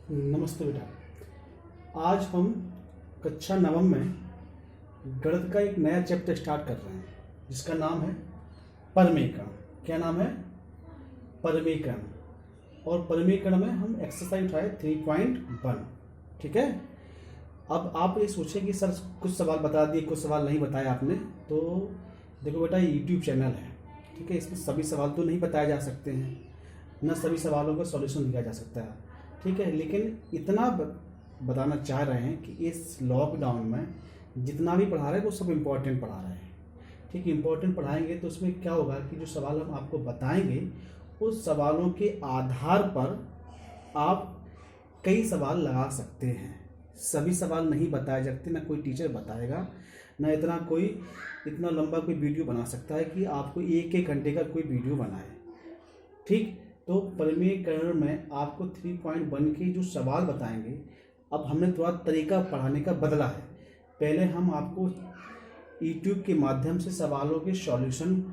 नमस्ते बेटा। आज हम कक्षा नवम में गणित का एक नया चैप्टर स्टार्ट कर रहे हैं जिसका नाम है परिमेयकरण। क्या नाम है? परिमेयकरण। और परिमेयकरण में हम एक्सरसाइज उठाए 3.1। ठीक है। अब आप ये सोचें कि सर कुछ सवाल बता दिए, कुछ सवाल नहीं बताए आपने। तो देखो बेटा, ये यूट्यूब चैनल है, ठीक है। इसमें सभी सवाल तो नहीं बताए जा सकते हैं, न सभी सवालों का सॉल्यूशन दिया जा सकता है, ठीक है। लेकिन इतना बताना चाह रहे हैं कि इस लॉकडाउन में जितना भी पढ़ा रहे हैं वो सब इम्पोर्टेंट पढ़ा रहे हैं, ठीक है। इम्पोर्टेंट पढ़ाएंगे तो उसमें क्या होगा कि जो सवाल हम आपको बताएंगे उस सवालों के आधार पर आप कई सवाल लगा सकते हैं। सभी सवाल नहीं बताए जाते, ना कोई टीचर बताएगा, ना इतना लंबा कोई वीडियो बना सकता है कि आपको एक एक घंटे का कोई वीडियो बनाए, ठीक। तो परिमेयकरण में आपको 3.1 के जो सवाल बताएंगे, अब हमने थोड़ा तरीका पढ़ाने का बदला है। पहले हम आपको यूट्यूब के माध्यम से सवालों के सॉल्यूशन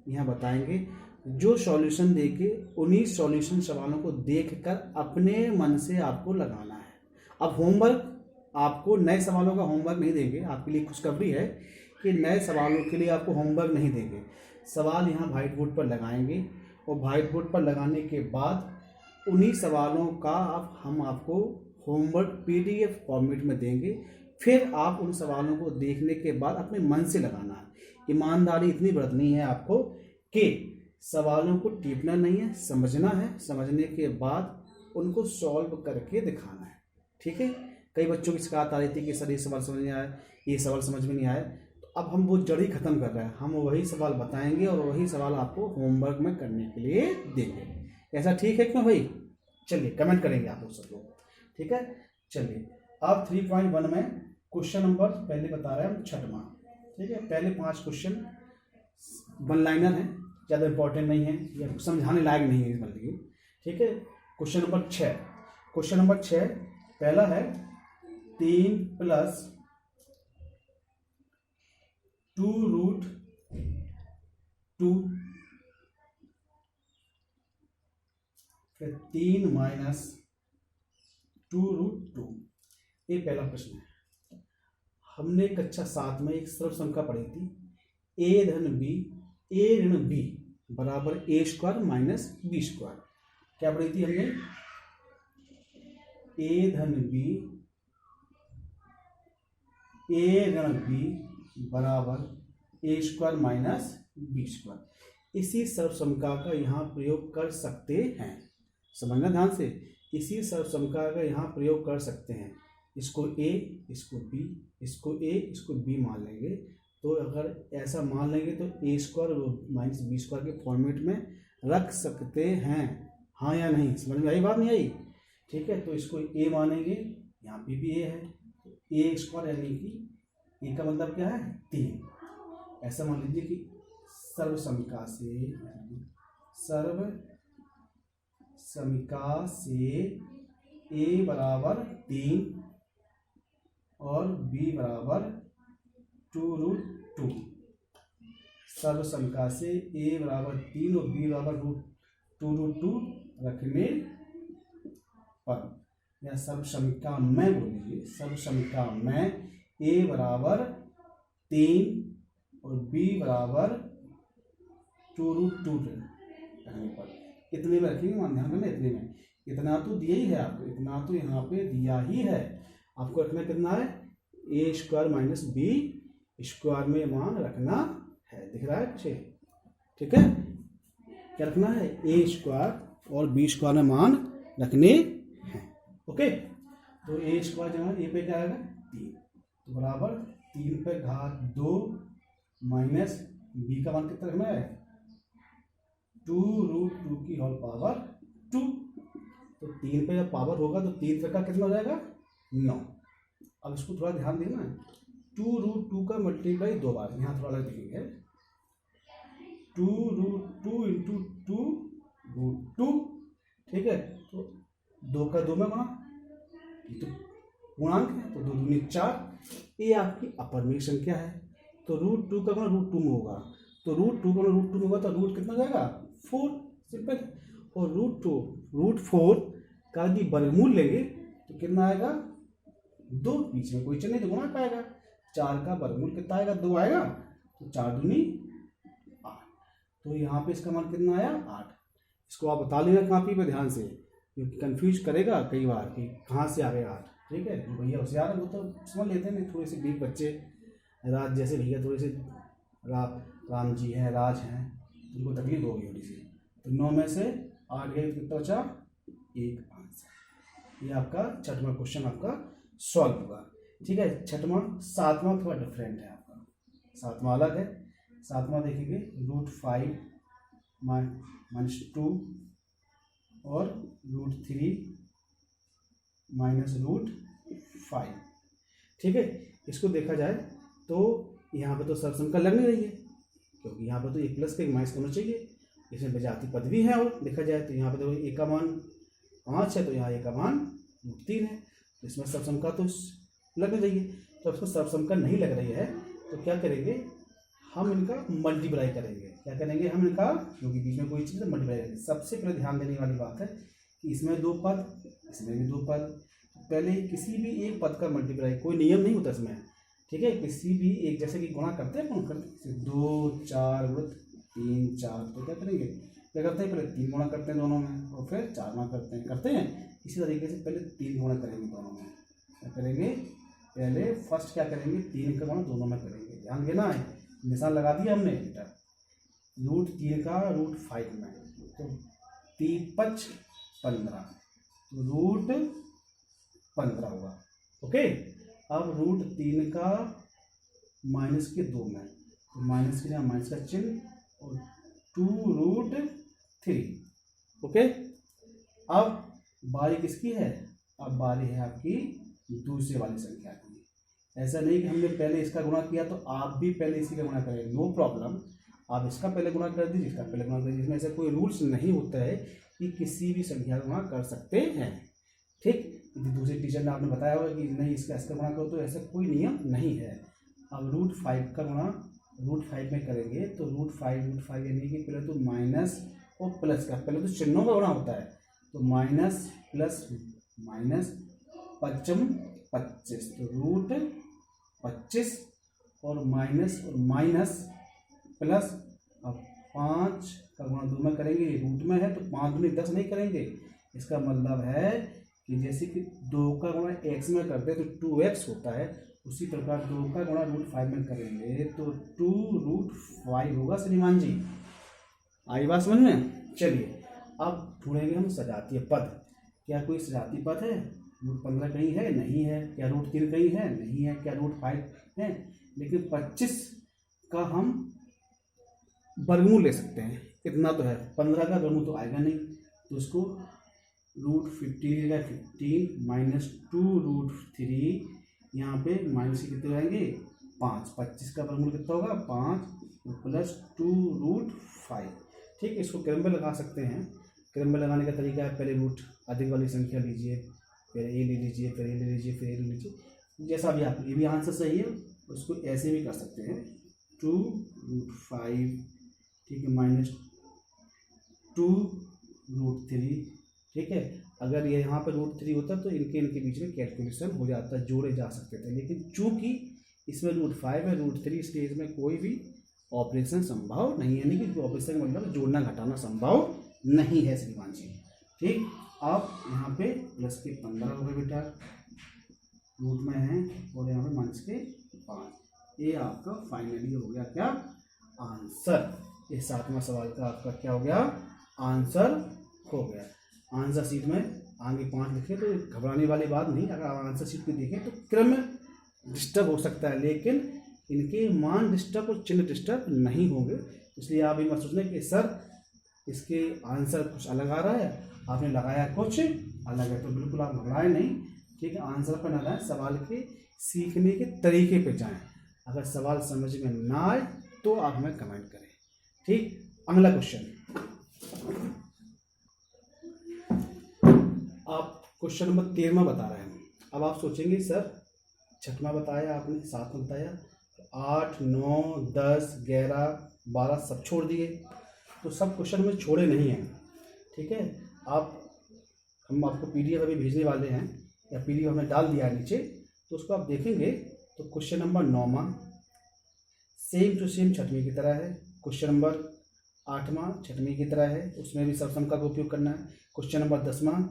यहाँ बताएंगे, जो सॉल्यूशन देके उन्हीं सॉल्यूशन सवालों को देखकर अपने मन से आपको लगाना है। अब होमवर्क आपको नए सवालों का होमवर्क नहीं देंगे, आपके लिए खुशखबरी है कि नए सवालों के लिए आपको होमवर्क नहीं देंगे। सवाल यहाँ व्हाइट बोर्ड पर लगाएंगे और व्हाइट बोर्ड पर लगाने के बाद उन्हीं सवालों का हम आपको होमवर्क PDF फॉर्मेट में देंगे। फिर आप उन सवालों को देखने के बाद अपने मन से लगाना है। ईमानदारी इतनी बरतनी है आपको कि सवालों को टीपना नहीं है, समझना है, समझने के बाद उनको सॉल्व करके दिखाना है, ठीक है। कई बच्चों की शिकायत आ रही थी कि सर ये सवाल समझ नहीं आया, ये सवाल समझ में नहीं आया। तो अब हम वो जड़ ही खत्म कर रहे हैं, हम वही सवाल बताएंगे और वही सवाल आपको होमवर्क में करने के लिए देंगे। ऐसा ठीक है क्यों भाई? चलिए कमेंट करेंगे आप लोग सब लोग, ठीक है। चलिए अब 3.1 में क्वेश्चन नंबर पहले बता रहे हैं हम 6वां, ठीक है। पहले 5 क्वेश्चन वन लाइनर हैं, ज़्यादा इंपॉर्टेंट नहीं है या समझाने लायक नहीं है, मान लीजिए, ठीक है। क्वेश्चन नंबर 6, क्वेश्चन नंबर 6 पहला है 3 + 2√2 फिर 3 - 2√2। ये पहला प्रश्न है। हमने कक्षा 7 में एक सरल संख्या पढ़ी थी, a धन b a ऋण b बराबर a² - b²। क्या पढ़ी थी हमने? a धन b a ऋण b बराबर a² - b²। इसी सर्वसंख्या का यहाँ प्रयोग कर सकते हैं, समझना ध्यान से। इसी सर्वसंख्या का यहाँ प्रयोग कर सकते हैं। इसको a, इसको b, इसको a, इसको b मान लेंगे। तो अगर ऐसा मान लेंगे तो a² - b² के फॉर्मेट में रख सकते हैं, हाँ या नहीं? समझ में आई बात? नहीं आई? ठीक है। तो इसको a मानेंगे, यहाँ पे भी a है, तो a² यानी कि a का मतलब क्या है? 3। ऐसा मान लीजिए कि सर्वसमीका से a बराबर 3 और b बराबर 2√2। सर्वसमीका से a बराबर 3 और b बराबर 2√2 रखने पर, या सर्वसमीका में बोलिए, सर्वसमीका में a बराबर 3 और b बराबर 2√2 रखने पर, इतने में रखेंगे। मान ध्यान में, इतने में, इतना तो दिया ही है आपको, इतना तो यहाँ पे दिया ही है। आपको रखना कितना है? a² - b² में मान रखना है, दिख रहा है पीछे, ठीक है। क्या रखना है? a² और b² में मान रखने हैं, ओके। तो a² जमा a पे क्या आएगा? 3, तो बराबर 3 पे घात 2 माइनस b का मान कितना रखना है? 2√2 की होल पावर 2। तो 3 पे जब पावर होगा तो 3 का कितना हो जाएगा? 9। अब इसको थोड़ा ध्यान देना, 2√2 का मल्टीप्लाई 2 बार, यहाँ थोड़ा अलग लिखेंगे, 2√2 × 2√2, ठीक है। तो 2 का 2 में गुणा, तो पूर्णांक है, तो 2 दूनी 4। ये आपकी अपरिमेय संख्या है। तो √2 का गुणा √2 में होगा, तो √2 का √2 में होगा तो रूट कितना जाएगा? 4, सिंपल। और √4 का यदि वर्गमूल लेंगे कितना आएगा 2, बीच में कोई चिन्ह नहीं तो गुणा का आएगा। 4 का वर्गमूल कितना आएगा 2 आएगा, तो 4 दूनी 8। तो यहाँ पे इसका मान कितना आया 8। इसको आप बता लेना कॉपी पे ध्यान से, क्योंकि कंफ्यूज करेगा कई बार कि कहाँ से आ गया 8। ठीक है, जो भैया होशियार है वो तो समझ लेते हैं, थोड़े से वीक बच्चे राज जैसे भैया थोड़े से राम जी हैं, राज हैं, उनको तकलीफ होगी थोड़ी सी। तो 9 में से 8 गए कितना बचा 1 आंसर। ये आपका 6वां क्वेश्चन आपका सॉल्व होगा। ठीक है, 6वां 7वां थोड़ा डिफरेंट है आपका, 7वां अलग है। 7वां देखेंगे √5 -2 और √3 -√5। ठीक है, इसको देखा जाए तो यहाँ पे तो सरसम का लग नहीं रही है, क्योंकि यहाँ पे तो एक प्लस का एक माइनस होना चाहिए। इसमें विजातीय पद भी है, और देखा जाए तो यहाँ पे तो एक का मान 5 है, तो यहाँ एक का मान √3 है, तो इसमें सरसम का तो लग नहीं रही है। तो इसको सरसम का नहीं लग रही है तो क्या करेंगे, हम इनका मल्टीप्लाई करेंगे। क्या करेंगे हम इनका, क्योंकि बीच में कोई चीज़ मल्टीप्लाई करेंगे। सबसे पहले ध्यान देने वाली बात है कि इसमें 2 पद, इसमें भी 2 पद। पहले किसी भी एक पद का मल्टीप्लाई, कोई नियम नहीं होता इसमें। ठीक है, किसी भी एक, जैसे कि गुणा करते हैं कौन करते हैं 2 4 3 4, तो क्या करेंगे, क्या करते हैं पहले 3 गुणा करते हैं दोनों में, और फिर 4 गुणा करते हैं। इसी तरीके से पहले 3 गुणा करेंगे दोनों में। क्या करेंगे, पहले फर्स्ट क्या करेंगे 3 का गुणा दोनों में करेंगे। ध्यान देना है, निशान लगा दिया हमने बेटा, √3 का √5 में, तो 3 5 15, तो √15 हुआ। ओके, अब √3 का -2 में, तो माइनस के यहाँ माइनस का चिन्ह और 2√3। ओके, अब बारी किसकी है, अब बारी है आपकी दूसरे वाली संख्या की। ऐसा नहीं कि हमने पहले इसका गुणा किया तो आप भी पहले इसी का गुणा करें, नो प्रॉब्लम। आप इसका पहले गुणा कर दीजिए, इसका पहले गुणा कर दीजिए। इसमें ऐसा कोई रूल्स नहीं होता है कि किसी भी संख्या का गुणा कर सकते हैं। ठीक, दूसरे टीचर ने आपने बताया होगा कि नहीं इसका गुणा करो, तो ऐसा कोई नियम नहीं है। अब √5 का गुणा √5 में करेंगे तो √5 यानी कि पहले तो माइनस और प्लस का, पहले तो चिन्हों का गुणा होता है, तो माइनस प्लस माइनस 5 25, तो √25 और माइनस प्लस। अब 5 का गुणा 2 में करेंगे, रूट में है तो 5 दूनी 10 नहीं करेंगे। इसका मतलब है कि जैसे कि 2 का गुणा x में करते हैं तो 2x होता है, उसी प्रकार 2 का गुणा √5 में करेंगे तो 2√5 होगा। श्रीमान जी आई बात समझ में? चलिए अब ढूंढेंगे हम सजातीय पद। क्या कोई सजातीय पद है? √15 कहीं है? नहीं है। क्या √3 कहीं है? नहीं है। क्या √5 है? लेकिन 25 का हम वर्गमूल ले सकते हैं, इतना तो है। 15 का वर्गमूल तो आएगा नहीं, तो उसको √15 15 -2√3, यहाँ पे माइनस के कितने आएंगे 5। 25 का वर्गमूल कितना होगा 5 प्लस 2√5। ठीक, इसको क्रम में लगा सकते हैं। क्रम में लगाने का तरीका है, पहले रूट अधिक वाली संख्या लीजिए, फिर ए ले लीजिए, फिर ए ले लीजिए, फिर ए ले लीजिए, जैसा भी आप, ये भी आंसर सही है। उसको ऐसे भी कर सकते हैं 2√5, ठीक है, -2√3। ठीक है, अगर ये यहाँ पर √3 होता तो इनके बीच में कैलकुलेशन हो जाता, जोड़े जा सकते थे। लेकिन चूंकि इसमें √5 है, √3, इसलिए इसमें कोई भी ऑपरेशन संभव नहीं है। यानी कि ऑपरेशन मतलब जोड़ना घटाना संभव नहीं है श्रीमान जी। ठीक, अब यहाँ पे प्लस के 15 हो गए बेटा, रूट में है, और यहाँ पे माइनस के 5। ये आपका फाइनली हो गया क्या आंसर। ये 7वां सवाल का आपका क्या हो गया आंसर हो गया। आंसर शीट में आगे 5 लिखे तो घबराने वाली बात नहीं। अगर आप आंसर शीट पे देखें तो क्रम डिस्टर्ब हो सकता है, लेकिन इनके मान डिस्टर्ब और चिन्ह डिस्टर्ब नहीं होंगे। इसलिए आप ये मत सोचना कि सर इसके आंसर कुछ अलग आ रहा है, आपने लगाया कुछ अलग है, तो बिल्कुल आप घबराएं नहीं। ठीक है, आंसर पर न जाए, सवाल के सीखने के तरीके पे जाएं। अगर सवाल समझ में ना आए तो आप हमें कमेंट करें। ठीक, अगला क्वेश्चन, आप क्वेश्चन नंबर 13 बता रहे हैं। अब आप सोचेंगे सर 6वां बताया आपने, 7वां बताया, 8 9 10 11 12 सब छोड़ दिए, तो सब क्वेश्चन में छोड़े नहीं हैं। ठीक है, हम आपको PDF अभी भेजने वाले हैं, या PDF हमने डाल दिया है नीचे, तो उसको आप देखेंगे तो क्वेश्चन नंबर 9वां सेम टू सेम 6वीं की तरह है, क्वेश्चन नंबर 8वां 6वीं की तरह है, उसमें भी सर्वसम का उपयोग करना है। क्वेश्चन नंबर 10वां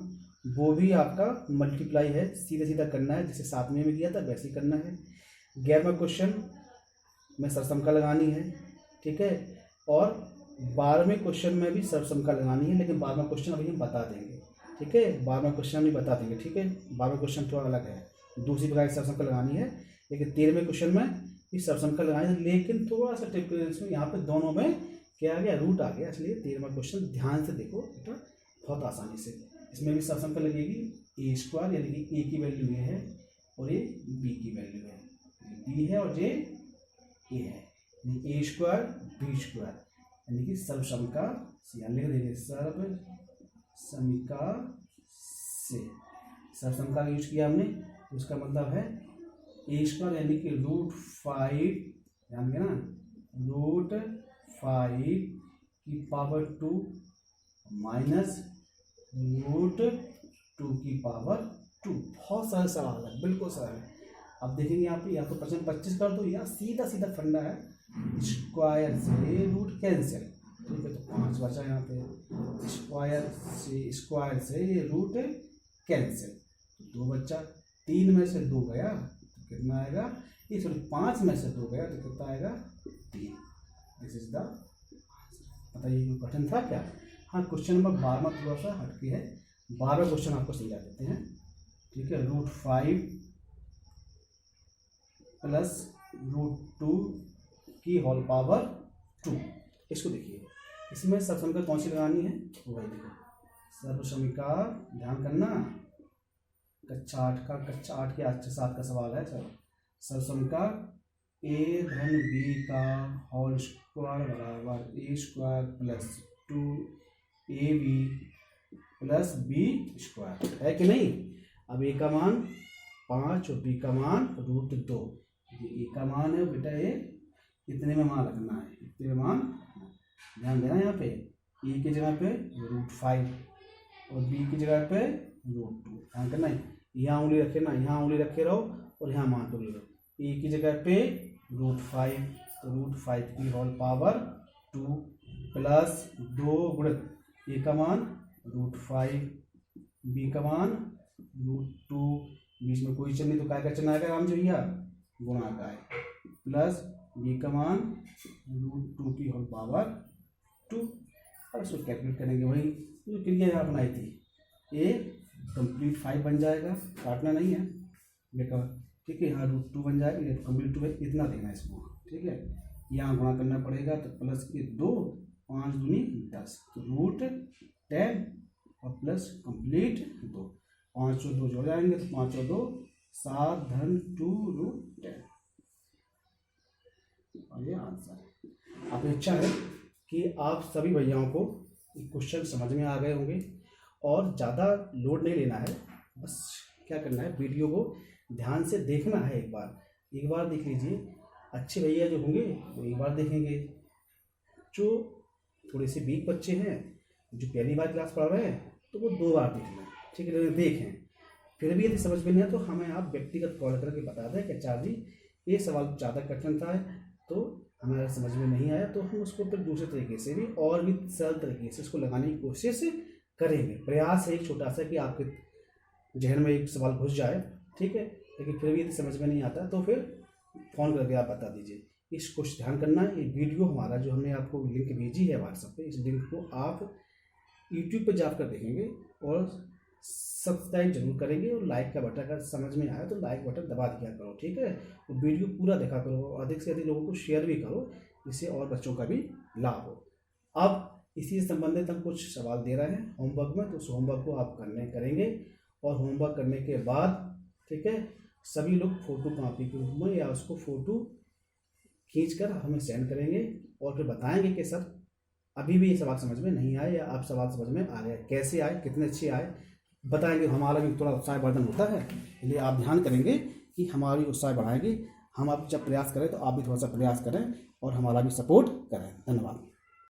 वो भी आपका मल्टीप्लाई है, सीधा सीधा करना है, जैसे 7वें में किया था वैसे ही करना है। 11वां क्वेश्चन में सर्वसमका लगानी है, ठीक है। और 12वें क्वेश्चन में भी सर्वसमका लगानी है, लेकिन 12वां क्वेश्चन अभी हम बता देंगे, ठीक है। 12वां क्वेश्चन हम नहीं बता देंगे, ठीक है। 12वां क्वेश्चन थोड़ा अलग है, दूसरी प्रकार की सर्वसमका लगानी है। लेकिन 13वें क्वेश्चन में भी सर्वसमका लगानी है, लेकिन थोड़ा सा टिपिकल यहाँ पे दोनों में क्या आ गया, रूट आ गया, इसलिए 13वां क्वेश्चन ध्यान से देखो बेटा, बहुत आसानी से। इसमें भी सर्वसमका लगेगी a² यानी कि a की वैल्यू ये है और ये b की वैल्यू है, b है और ये a है, a² b² यानी कि सर्वसमका से लिख देंगे, सर्वसमिका से सर्वसमका का यूज किया हमने, उसका मतलब है a² यानी कि √5, ध्यान देना, √5 की पावर 2 माइनस √2 की पावर 2। बहुत सरल सवाल है, बिल्कुल सरल है। अब देखेंगे यहाँ पे, या तो प्रश्न 25 कर दो या सीधा सीधा फंडा है, स्क्वायर से रूट कैंसिल, ठीक है। तो 5 बचा यहाँ पे, स्क्वायर से रूट कैंसिल, 2 बचा, 3 में से 2 गया तो कितना आएगा, ये सॉरी 5 में से 2 गया तो कितना आएगा 3। दिस इज द, बताइए कोई कठिन था क्या? हाँ, क्वेश्चन नंबर 12वां थोड़ा सा हटके है, 12वां क्वेश्चन आपको समझा देते हैं, ठीक है। √5 प्लस √2 की होल पावर 2, इसको देखिए, इसमें सर्वसमिका कौन सी लगानी है, वही देखो, सर्वसमिका, ध्यान करना, कक्षा 8 के आज 7 का सवाल है सर। सर्वसमिका a धन b का होल स्क्वायर बराबर a² plus 2ab plus b² है कि नहीं। अब a का मान 5 और b का मान √2, ये a का मान है बेटा, ये इतने में मान रखना है, इतने में मान, ध्यान देना, यहाँ पे a की जगह पे √5 और b की जगह पे √2, ध्यान करना है, यहाँ उंगली रखे ना, यहाँ उंगली रखे रहो और यहाँ मान को ले लो, a की जगह पे √5 तो √5 की होल पावर 2 प्लस 2 गुणित a का मान √5, b का मान √2, बीच में कोई चिन्ह नहीं तो काय का चिन्ह आएगा राम जी भैया, गुणा का है, प्लस b का मान √2 की होल पावर 2। अब इसको कैलकुलेट करेंगे, वही जो क्रिया यहाँ बनाई थी, a कंप्लीट 5 बन जाएगा, काटना नहीं है बेटा, ठीक है। यहाँ √2 बन जाएगा, ये कंप्लीट 2 है, इतना देना है इसको, ठीक है। यहाँ गुणा करना पड़ेगा तो प्लस के 2, 5 दूनी 10, तो √10 और प्लस कंप्लीट 2, 5 और 2 जोड़ जाएंगे तो 5 और 2 7 धन 2 √10, और ये आंसर है। अब इच्छा है कि आप सभी भैयाओं को क्वेश्चन समझ में आ गए होंगे और ज़्यादा लोड नहीं लेना है, बस क्या करना है, वीडियो को ध्यान से देखना है, एक बार देख लीजिए। अच्छे भैया जो होंगे वो एक बार देखेंगे, जो थोड़े से वीक बच्चे हैं जो पहली बार क्लास पढ़ रहे हैं तो वो 2 बार देख लें, ठीक है। देखें, फिर भी यदि समझ में नहीं आए तो हमें आप व्यक्तिगत कॉल करके बता दें कि चार जी ये सवाल ज़्यादा कठिन था, तो हमारा समझ में नहीं आया, तो हम उसको फिर दूसरे तरीके से भी और भी सरल तरीके से इसको लगाने की कोशिश करेंगे। प्रयास है एक छोटा सा कि आपके जहन में एक सवाल घुस जाए, ठीक है। लेकिन फिर भी यदि समझ में नहीं आता तो फिर फ़ोन करके आप बता दीजिए। इस कुछ ध्यान करना है, ये वीडियो हमारा जो हमने आपको लिंक भेजी है व्हाट्सएप पे, इस लिंक को आप यूट्यूब पे जाकर देखेंगे और सब्सक्राइब जरूर करेंगे और लाइक का बटन, अगर समझ में आया तो लाइक बटन दबा दिया करो, ठीक है। तो वीडियो पूरा देखा करो, अधिक से अधिक लोगों को शेयर भी करो, जिससे और बच्चों का भी लाभ हो। अब इसी से संबंधित हम कुछ सवाल दे रहे हैं होमवर्क में, तो उस होमवर्क को आप करेंगे और होमवर्क करने के बाद, ठीक है, सभी लोग फोटो कॉपी के रूप में या उसको फ़ोटो खींचकर हमें सेंड करेंगे और फिर बताएंगे कि सर अभी भी ये सवाल समझ में नहीं आए या आप सवाल समझ में आ गए, कैसे आए, कितने अच्छे आए, बताएंगे। हमारा भी थोड़ा उत्साहवर्धन होता है, इसलिए आप ध्यान करेंगे कि हमारी उत्साह बढ़ाएंगे। हम आप जब प्रयास करें तो आप भी थोड़ा सा प्रयास करें और हमारा भी सपोर्ट करें। धन्यवाद।